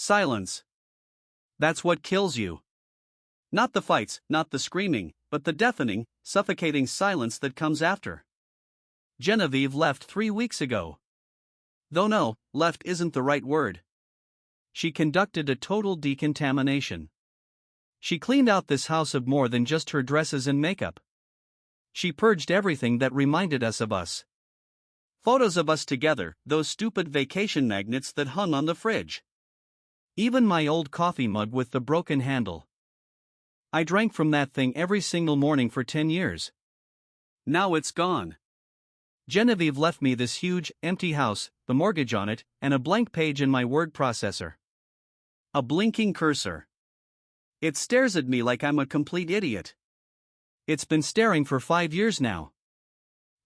Silence. That's what kills you. Not the fights, not the screaming, but the deafening, suffocating silence that comes after. Genevieve left 3 weeks ago. Though no, left isn't the right word. She conducted a total decontamination. She cleaned out this house of more than just her dresses and makeup. She purged everything that reminded us of us. Photos of us together, those stupid vacation magnets that hung on the fridge. Even my old coffee mug with the broken handle. I drank from that thing every single morning for 10 years. Now it's gone. Genevieve left me this huge, empty house, the mortgage on it, and a blank page in my word processor. A blinking cursor. It stares at me like I'm a complete idiot. It's been staring for 5 years now.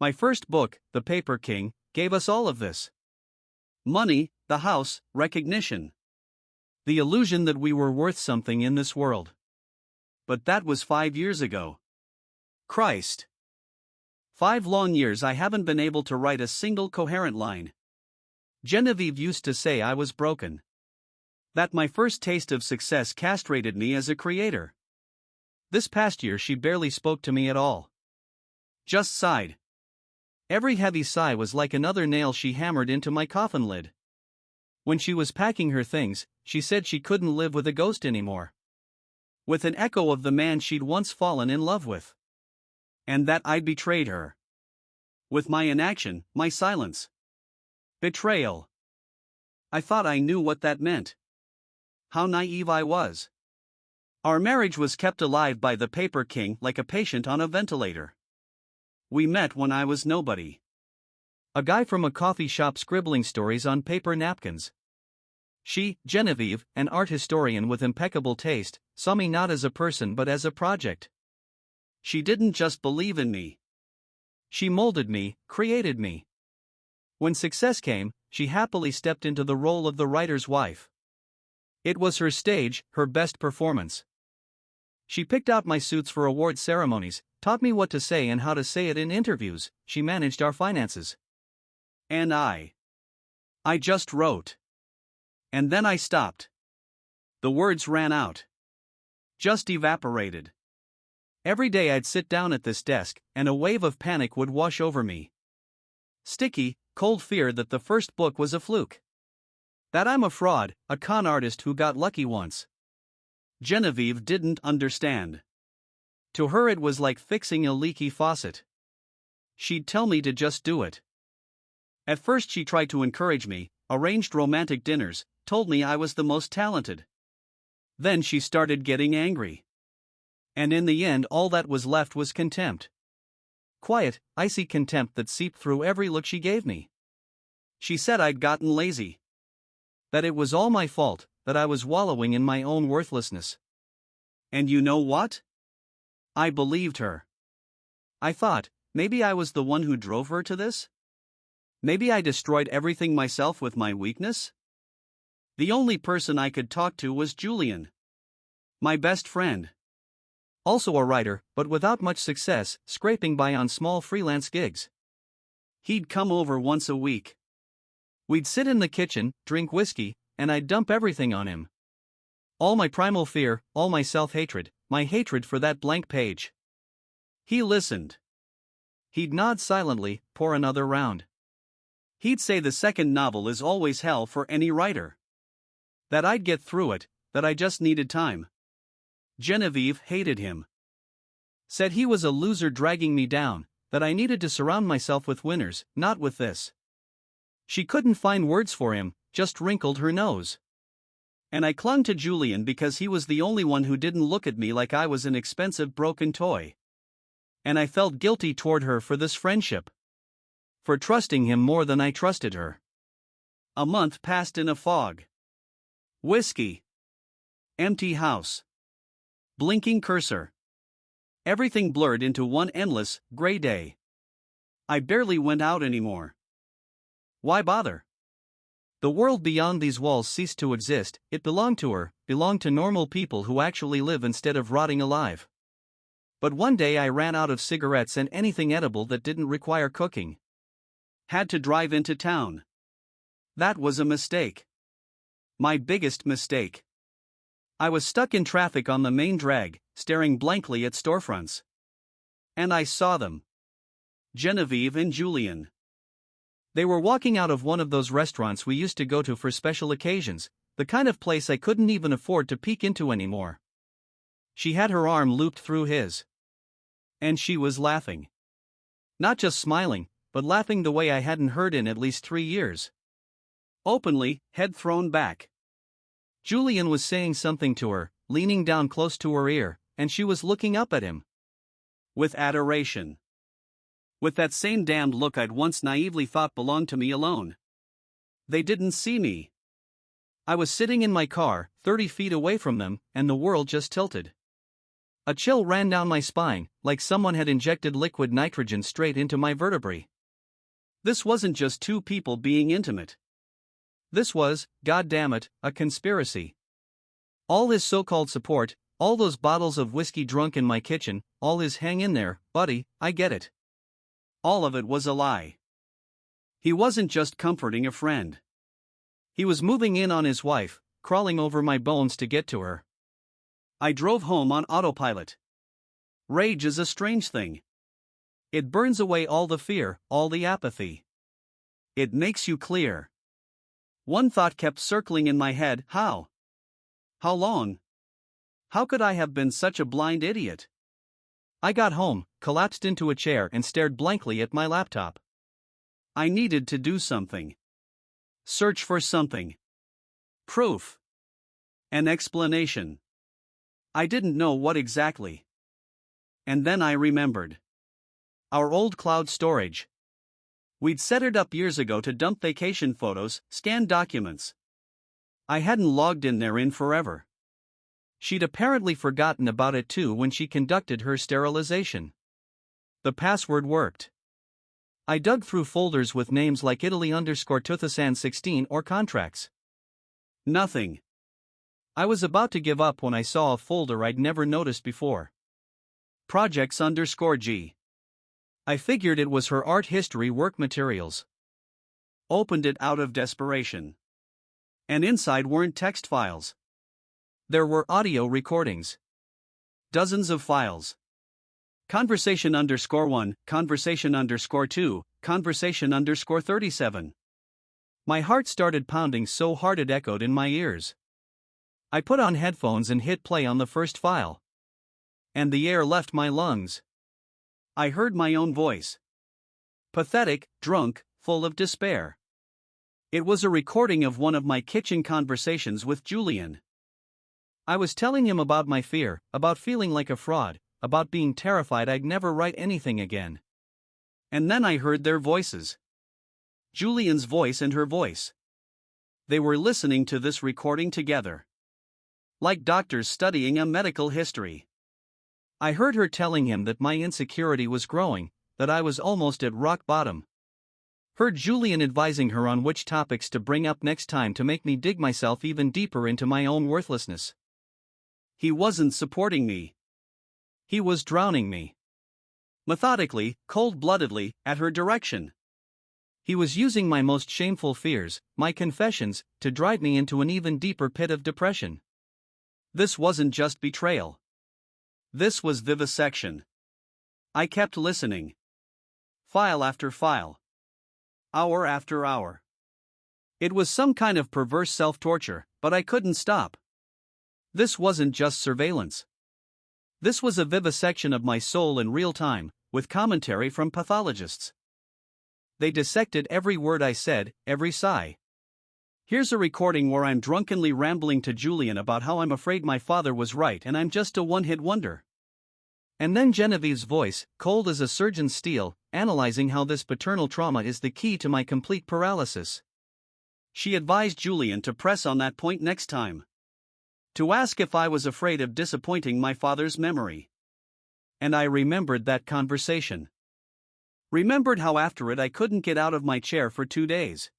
My first book, The Paper King, gave us all of this. Money, the house, recognition. The illusion that we were worth something in this world. But that was 5 years ago. Christ. 5 long years I haven't been able to write a single coherent line. Genevieve used to say I was broken. That my first taste of success castrated me as a creator. This past year she barely spoke to me at all. Just sighed. Every heavy sigh was like another nail she hammered into my coffin lid. When she was packing her things, she said she couldn't live with a ghost anymore. With an echo of the man she'd once fallen in love with. And that I'd betrayed her. With my inaction, my silence. Betrayal. I thought I knew what that meant. How naive I was. Our marriage was kept alive by the Paper King like a patient on a ventilator. We met when I was nobody. A guy from a coffee shop scribbling stories on paper napkins. She, Genevieve, an art historian with impeccable taste, saw me not as a person but as a project. She didn't just believe in me. She molded me, created me. When success came, she happily stepped into the role of the writer's wife. It was her stage, her best performance. She picked out my suits for award ceremonies, taught me what to say and how to say it in interviews, she managed our finances. And I just wrote. And then I stopped. The words ran out. Just evaporated. Every day I'd sit down at this desk, and a wave of panic would wash over me. Sticky, cold fear that the first book was a fluke. That I'm a fraud, a con artist who got lucky once. Genevieve didn't understand. To her it was like fixing a leaky faucet. She'd tell me to just do it. At first she tried to encourage me, arranged romantic dinners, told me I was the most talented. Then she started getting angry. And in the end all that was left was contempt. Quiet, icy contempt that seeped through every look she gave me. She said I'd gotten lazy. That it was all my fault, that I was wallowing in my own worthlessness. And you know what? I believed her. I thought, maybe I was the one who drove her to this? Maybe I destroyed everything myself with my weakness? The only person I could talk to was Julian. My best friend. Also a writer, but without much success, scraping by on small freelance gigs. He'd come over once a week. We'd sit in the kitchen, drink whiskey, and I'd dump everything on him. All my primal fear, all my self-hatred, my hatred for that blank page. He listened. He'd nod silently, pour another round. He'd say the second novel is always hell for any writer. That I'd get through it, that I just needed time. Genevieve hated him. Said he was a loser dragging me down, that I needed to surround myself with winners, not with this. She couldn't find words for him, just wrinkled her nose. And I clung to Julian because he was the only one who didn't look at me like I was an expensive broken toy. And I felt guilty toward her for this friendship. For trusting him more than I trusted her. A month passed in a fog. Whiskey. Empty house. Blinking cursor. Everything blurred into one endless, gray day. I barely went out anymore. Why bother? The world beyond these walls ceased to exist. It belonged to her, belonged to normal people who actually live instead of rotting alive. But one day I ran out of cigarettes and anything edible that didn't require cooking. Had to drive into town. That was a mistake. My biggest mistake. I was stuck in traffic on the main drag, staring blankly at storefronts. And I saw them. Genevieve and Julian. They were walking out of one of those restaurants we used to go to for special occasions, the kind of place I couldn't even afford to peek into anymore. She had her arm looped through his. And she was laughing. Not just smiling, but laughing the way I hadn't heard in at least 3 years. Openly, head thrown back. Julian was saying something to her, leaning down close to her ear, and she was looking up at him. With adoration. With that same damned look I'd once naively thought belonged to me alone. They didn't see me. I was sitting in my car, 30 feet away from them, and the world just tilted. A chill ran down my spine, like someone had injected liquid nitrogen straight into my vertebrae. This wasn't just two people being intimate. This was, goddammit, a conspiracy. All his so-called support, all those bottles of whiskey drunk in my kitchen, all his hang in there, buddy, I get it. All of it was a lie. He wasn't just comforting a friend. He was moving in on his wife, crawling over my bones to get to her. I drove home on autopilot. Rage is a strange thing. It burns away all the fear, all the apathy. It makes you clear. One thought kept circling in my head: how? How long? How could I have been such a blind idiot? I got home, collapsed into a chair, and stared blankly at my laptop. I needed to do something. Search for something. Proof. An explanation. I didn't know what exactly. And then I remembered. Our old cloud storage. We'd set it up years ago to dump vacation photos, scan documents. I hadn't logged in there in forever. She'd apparently forgotten about it too when she conducted her sterilization. The password worked. I dug through folders with names like Italy_2016 or contracts. Nothing. I was about to give up when I saw a folder I'd never noticed before. Projects_G. I figured it was her art history work materials. Opened it out of desperation. And inside weren't text files. There were audio recordings. Dozens of files. Conversation_1, Conversation_2, Conversation_37. My heart started pounding so hard it echoed in my ears. I put on headphones and hit play on the first file. And the air left my lungs. I heard my own voice. Pathetic, drunk, full of despair. It was a recording of one of my kitchen conversations with Julian. I was telling him about my fear, about feeling like a fraud, about being terrified I'd never write anything again. And then I heard their voices. Julian's voice and her voice. They were listening to this recording together. Like doctors studying a medical history. I heard her telling him that my insecurity was growing, that I was almost at rock bottom. Heard Julian advising her on which topics to bring up next time to make me dig myself even deeper into my own worthlessness. He wasn't supporting me. He was drowning me. Methodically, cold-bloodedly, at her direction. He was using my most shameful fears, my confessions, to drive me into an even deeper pit of depression. This wasn't just betrayal. This was vivisection. I kept listening. File after file. Hour after hour. It was some kind of perverse self-torture, but I couldn't stop. This wasn't just surveillance. This was a vivisection of my soul in real time, with commentary from pathologists. They dissected every word I said, every sigh. Here's a recording where I'm drunkenly rambling to Julian about how I'm afraid my father was right and I'm just a one-hit wonder. And then Genevieve's voice, cold as a surgeon's steel, analyzing how this paternal trauma is the key to my complete paralysis. She advised Julian to press on that point next time. To ask if I was afraid of disappointing my father's memory. And I remembered that conversation. Remembered how after it I couldn't get out of my chair for 2 days.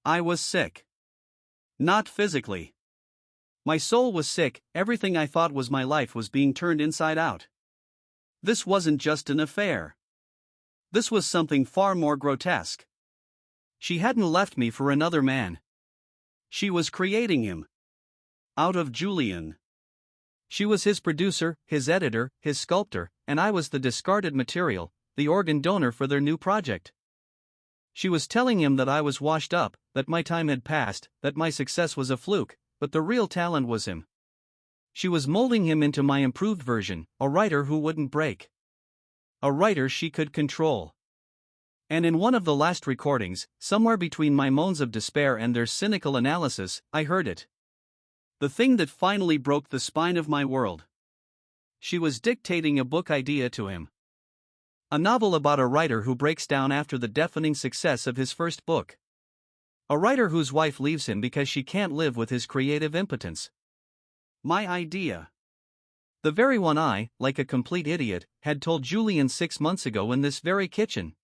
I was sick. Not physically. My soul was sick, everything I thought was my life was being turned inside out. This wasn't just an affair. This was something far more grotesque. She hadn't left me for another man. She was creating him. Out of Julian. She was his producer, his editor, his sculptor, and I was the discarded material, the organ donor for their new project. She was telling him that I was washed up, that my time had passed, that my success was a fluke, but the real talent was him. She was molding him into my improved version, a writer who wouldn't break. A writer she could control. And in one of the last recordings, somewhere between my moans of despair and their cynical analysis, I heard it. The thing that finally broke the spine of my world. She was dictating a book idea to him. A novel about a writer who breaks down after the deafening success of his first book. A writer whose wife leaves him because she can't live with his creative impotence. My idea. The very one I, like a complete idiot, had told Julian 6 months ago in this very kitchen.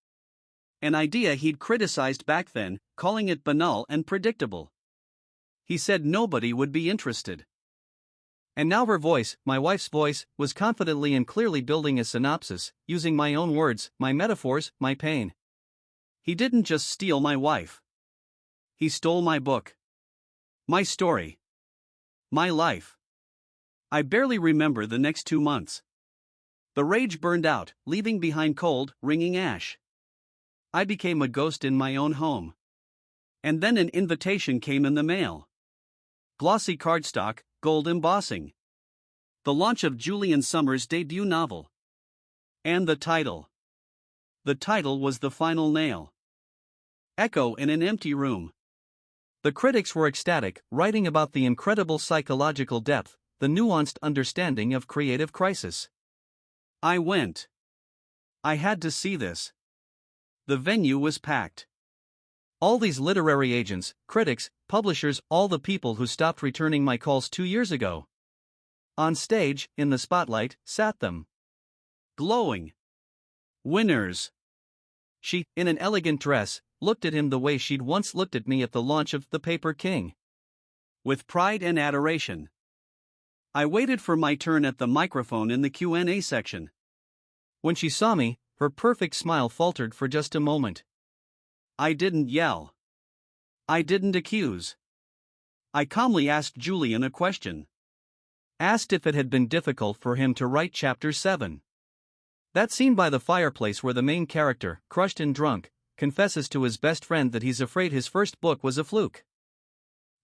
An idea he'd criticized back then, calling it banal and predictable. He said nobody would be interested. And now her voice, my wife's voice, was confidently and clearly building a synopsis, using my own words, my metaphors, my pain. He didn't just steal my wife. He stole my book. My story. My life. I barely remember the next 2 months. The rage burned out, leaving behind cold, ringing ash. I became a ghost in my own home. And then an invitation came in the mail. Glossy cardstock, gold embossing. The launch of Julian Summers' debut novel. And the title. The title was the final nail. Echo in an empty room. The critics were ecstatic, writing about the incredible psychological depth, the nuanced understanding of creative crisis. I went. I had to see this. The venue was packed. All these literary agents, critics, publishers, all the people who stopped returning my calls 2 years ago. On stage, in the spotlight, sat them. Glowing. Winners. She, in an elegant dress, looked at him the way she'd once looked at me at the launch of The Paper King. With pride and adoration. I waited for my turn at the microphone in the Q&A section. When she saw me, her perfect smile faltered for just a moment. I didn't yell. I didn't accuse. I calmly asked Julian a question. Asked if it had been difficult for him to write Chapter 7. That scene by the fireplace where the main character, crushed and drunk, confesses to his best friend that he's afraid his first book was a fluke.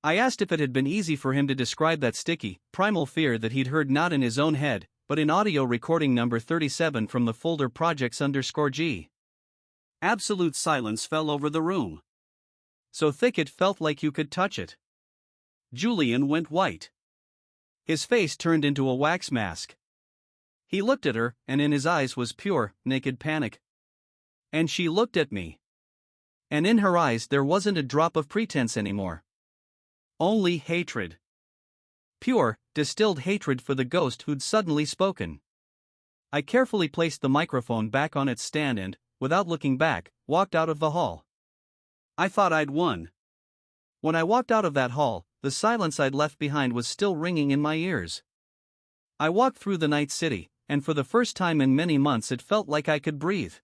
I asked if it had been easy for him to describe that sticky, primal fear that he'd heard not in his own head, but in audio recording number 37 from the folder projects_G. Absolute silence fell over the room. So thick it felt like you could touch it. Julian went white. His face turned into a wax mask. He looked at her, and in his eyes was pure, naked panic. And she looked at me. And in her eyes there wasn't a drop of pretense anymore. Only hatred. Pure, distilled hatred for the ghost who'd suddenly spoken. I carefully placed the microphone back on its stand and, without looking back, walked out of the hall. I thought I'd won. When I walked out of that hall, the silence I'd left behind was still ringing in my ears. I walked through the night city, and for the first time in many months it felt like I could breathe.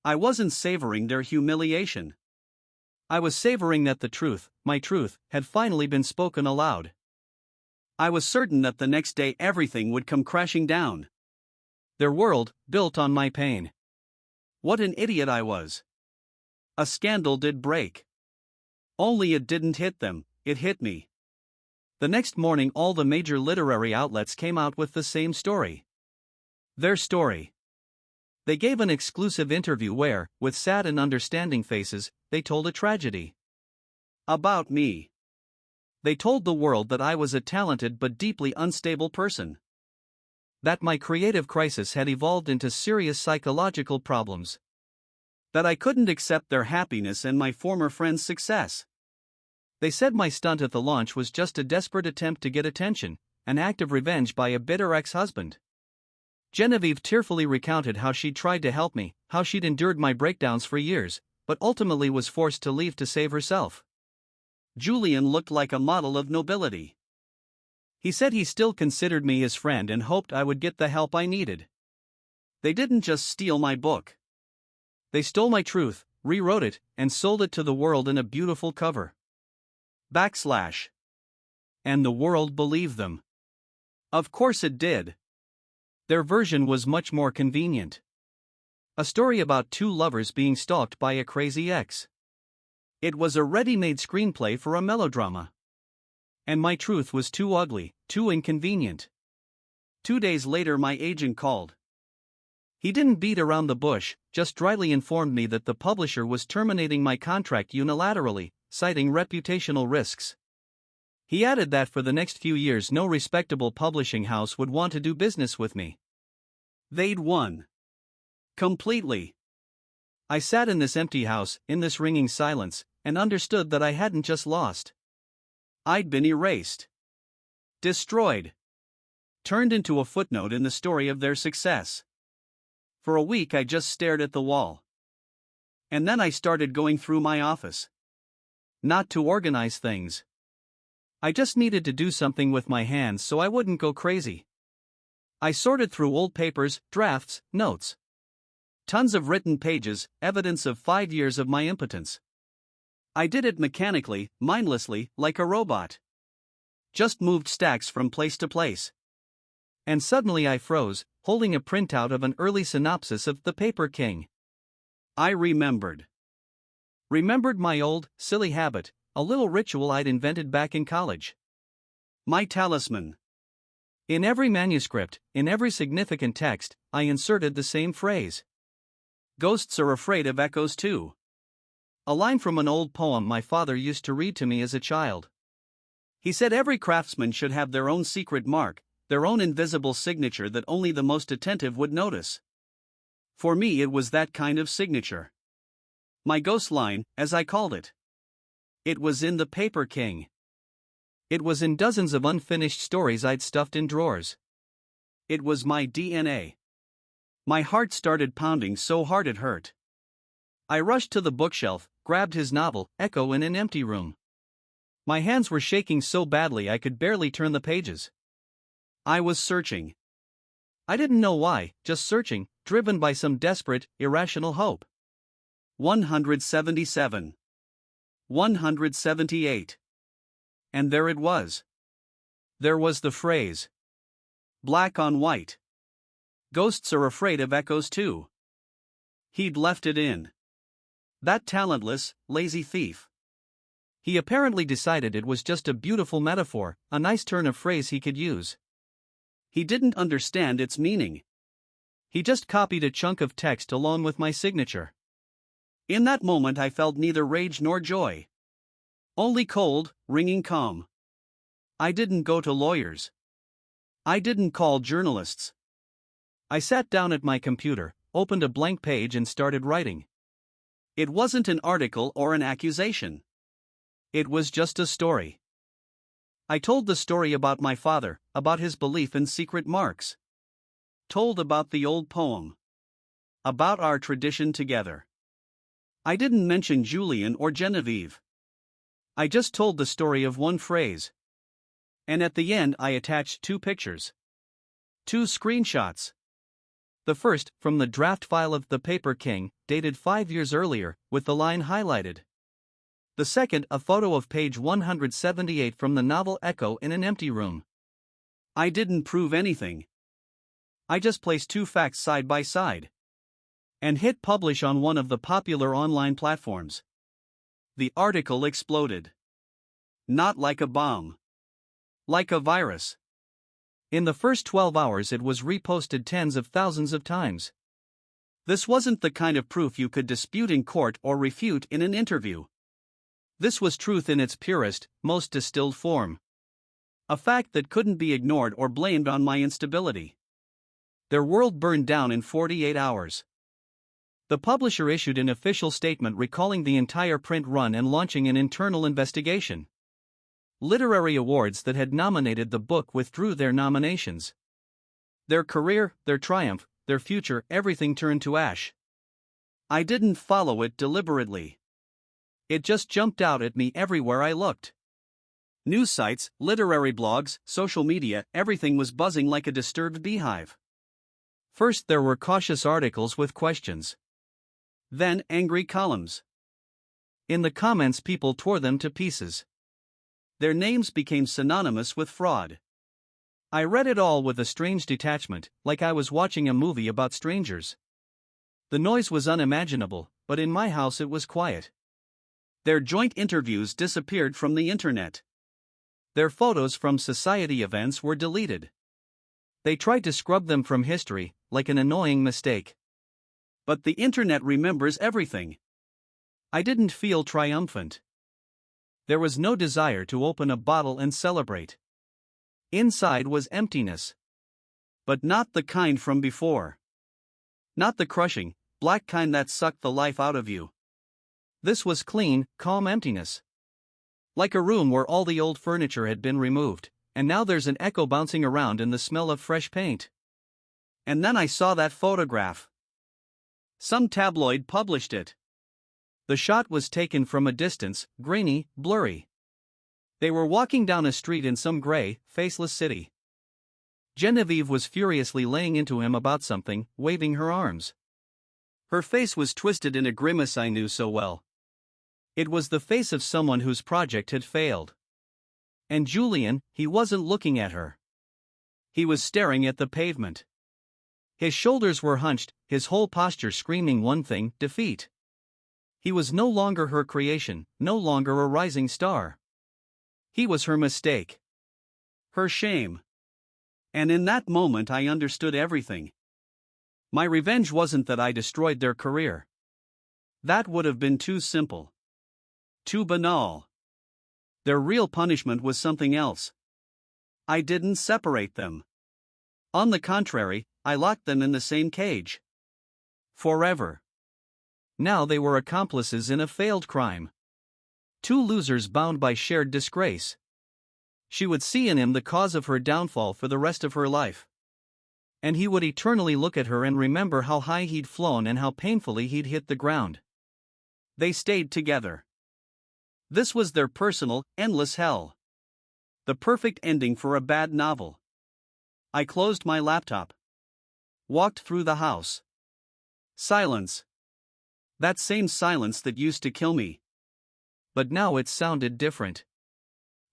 I wasn't savoring their humiliation. I was savoring that the truth, my truth, had finally been spoken aloud. I was certain that the next day everything would come crashing down. Their world, built on my pain. What an idiot I was. A scandal did break. Only it didn't hit them, it hit me. The next morning all the major literary outlets came out with the same story. Their story. They gave an exclusive interview where, with sad and understanding faces, they told a tragedy. About me. They told the world that I was a talented but deeply unstable person. That my creative crisis had evolved into serious psychological problems. That I couldn't accept their happiness and my former friend's success. They said my stunt at the launch was just a desperate attempt to get attention, an act of revenge by a bitter ex-husband. Genevieve tearfully recounted how she'd tried to help me, how she'd endured my breakdowns for years, but ultimately was forced to leave to save herself. Julian looked like a model of nobility. He said he still considered me his friend and hoped I would get the help I needed. They didn't just steal my book. They stole my truth, rewrote it, and sold it to the world in a beautiful cover. Backslash. And the world believed them. Of course it did. Their version was much more convenient. A story about two lovers being stalked by a crazy ex. It was a ready-made screenplay for a melodrama. And my truth was too ugly, too inconvenient. 2 days later my agent called. He didn't beat around the bush, just dryly informed me that the publisher was terminating my contract unilaterally, citing reputational risks. He added that for the next few years no respectable publishing house would want to do business with me. They'd won. Completely. I sat in this empty house, in this ringing silence, and understood that I hadn't just lost. I'd been erased. Destroyed. Turned into a footnote in the story of their success. For a week I just stared at the wall. And then I started going through my office. Not to organize things. I just needed to do something with my hands so I wouldn't go crazy. I sorted through old papers, drafts, notes. Tons of written pages, evidence of 5 years of my impotence. I did it mechanically, mindlessly, like a robot. Just moved stacks from place to place. And suddenly I froze, holding a printout of an early synopsis of The Paper King. I remembered. Remembered my old, silly habit, a little ritual I'd invented back in college. My talisman. In every manuscript, in every significant text, I inserted the same phrase. Ghosts are afraid of echoes too. A line from an old poem my father used to read to me as a child. He said every craftsman should have their own secret mark, their own invisible signature that only the most attentive would notice. For me it was that kind of signature. My ghost line, as I called it. It was in The Paper King. It was in dozens of unfinished stories I'd stuffed in drawers. It was my DNA. My heart started pounding so hard it hurt. I rushed to the bookshelf, grabbed his novel, Echo in an Empty Room. My hands were shaking so badly I could barely turn the pages. I was searching. I didn't know why, just searching, driven by some desperate, irrational hope. 177. 178. And there it was. There was the phrase. Black on white. Ghosts are afraid of echoes too. He'd left it in. That talentless, lazy thief. He apparently decided it was just a beautiful metaphor, a nice turn of phrase he could use. He didn't understand its meaning. He just copied a chunk of text along with my signature. In that moment I felt neither rage nor joy. Only cold, ringing calm. I didn't go to lawyers. I didn't call journalists. I sat down at my computer, opened a blank page and started writing. It wasn't an article or an accusation. It was just a story. I told the story about my father, about his belief in secret marks. Told about the old poem. About our tradition together. I didn't mention Julian or Genevieve. I just told the story of one phrase. And at the end I attached 2 pictures. 2 screenshots. The first, from the draft file of The Paper King, dated 5 years earlier, with the line highlighted. The second, a photo of page 178 from the novel Echo in an Empty Room. I didn't prove anything. I just placed 2 facts side by side. And hit publish on one of the popular online platforms. The article exploded. Not like a bomb. Like a virus. In the first 12 hours it was reposted tens of thousands of times. This wasn't the kind of proof you could dispute in court or refute in an interview. This was truth in its purest, most distilled form. A fact that couldn't be ignored or blamed on my instability. Their world burned down in 48 hours. The publisher issued an official statement recalling the entire print run and launching an internal investigation. Literary awards that had nominated the book withdrew their nominations. Their career, their triumph, their future, everything turned to ash. I didn't follow it deliberately. It just jumped out at me everywhere I looked. News sites, literary blogs, social media, everything was buzzing like a disturbed beehive. First there were cautious articles with questions. Then angry columns. In the comments people tore them to pieces. their names became synonymous with fraud. I read it all with a strange detachment, like I was watching a movie about strangers. The noise was unimaginable, but in my house it was quiet. Their joint interviews disappeared from the internet. Their photos from society events were deleted. They tried to scrub them from history, like an annoying mistake. But the internet remembers everything. I didn't feel triumphant. There was no desire to open a bottle and celebrate. Inside was emptiness. But not the kind from before. Not the crushing, black kind that sucked the life out of you. This was clean, calm emptiness. Like a room where all the old furniture had been removed, and now there's an echo bouncing around in the smell of fresh paint. And then I saw that photograph. Some tabloid published it. The shot was taken from a distance, grainy, blurry. They were walking down a street in some gray, faceless city. Genevieve was furiously laying into him about something, waving her arms. Her face was twisted in a grimace I knew so well. It was the face of someone whose project had failed. And Julian, he wasn't looking at her. He was staring at the pavement. His shoulders were hunched, his whole posture screaming one thing: defeat. He was no longer her creation, no longer a rising star. He was her mistake. Her shame. And in that moment I understood everything. My revenge wasn't that I destroyed their career. That would have been too simple. Too banal. Their real punishment was something else. I didn't separate them. On the contrary, I locked them in the same cage. Forever. Now they were accomplices in a failed crime. Two losers bound by shared disgrace. She would see in him the cause of her downfall for the rest of her life. And he would eternally look at her and remember how high he'd flown and how painfully he'd hit the ground. They stayed together. This was their personal, endless hell. The perfect ending for a bad novel. I closed my laptop. Walked through the house. Silence. That same silence that used to kill me. But now it sounded different.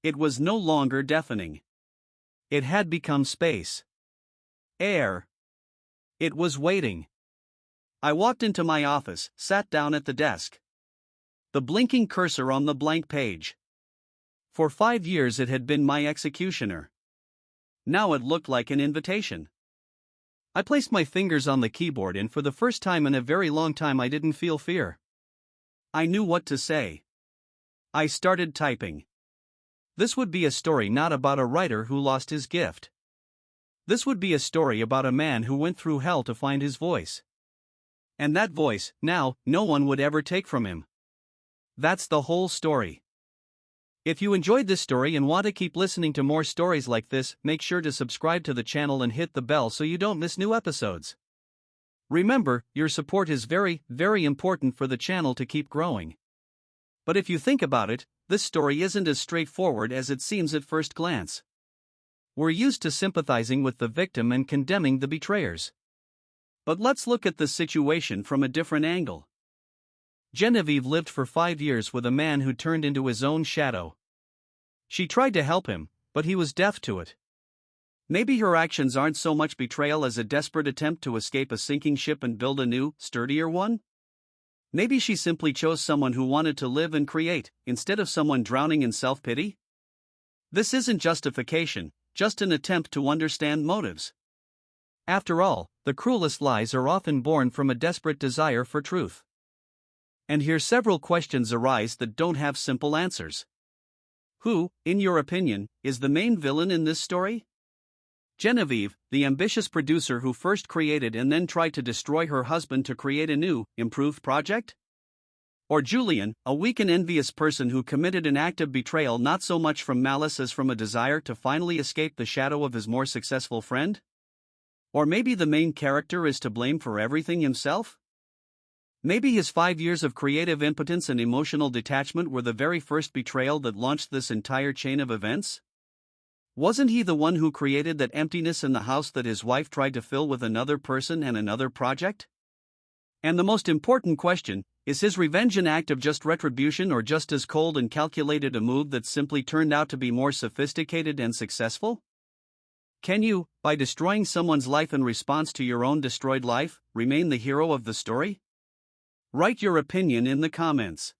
It was no longer deafening. It had become space. Air. It was waiting. I walked into my office, sat down at the desk. The blinking cursor on the blank page. For 5 years it had been my executioner. Now it looked like an invitation. I placed my fingers on the keyboard and for the first time in a very long time I didn't feel fear. I knew what to say. I started typing. This would be a story not about a writer who lost his gift. This would be a story about a man who went through hell to find his voice. And that voice, now, no one would ever take from him. That's the whole story. If you enjoyed this story and want to keep listening to more stories like this, make sure to subscribe to the channel and hit the bell so you don't miss new episodes. Remember, your support is very, very important for the channel to keep growing. But if you think about it, this story isn't as straightforward as it seems at first glance. We're used to sympathizing with the victim and condemning the betrayers. But let's look at the situation from a different angle. Genevieve lived for 5 years with a man who turned into his own shadow. She tried to help him, but he was deaf to it. Maybe her actions aren't so much betrayal as a desperate attempt to escape a sinking ship and build a new, sturdier one? Maybe she simply chose someone who wanted to live and create, instead of someone drowning in self-pity? This isn't justification, just an attempt to understand motives. After all, the cruelest lies are often born from a desperate desire for truth. And here several questions arise that don't have simple answers. Who, in your opinion, is the main villain in this story? Genevieve, the ambitious producer who first created and then tried to destroy her husband to create a new, improved project? Or Julian, a weak and envious person who committed an act of betrayal not so much from malice as from a desire to finally escape the shadow of his more successful friend? Or maybe the main character is to blame for everything himself? Maybe his 5 years of creative impotence and emotional detachment were the very first betrayal that launched this entire chain of events? Wasn't he the one who created that emptiness in the house that his wife tried to fill with another person and another project? And the most important question, Is his revenge an act of just retribution or just as cold and calculated a move that simply turned out to be more sophisticated and successful? Can you, by destroying someone's life in response to your own destroyed life, remain the hero of the story? Write your opinion in the comments.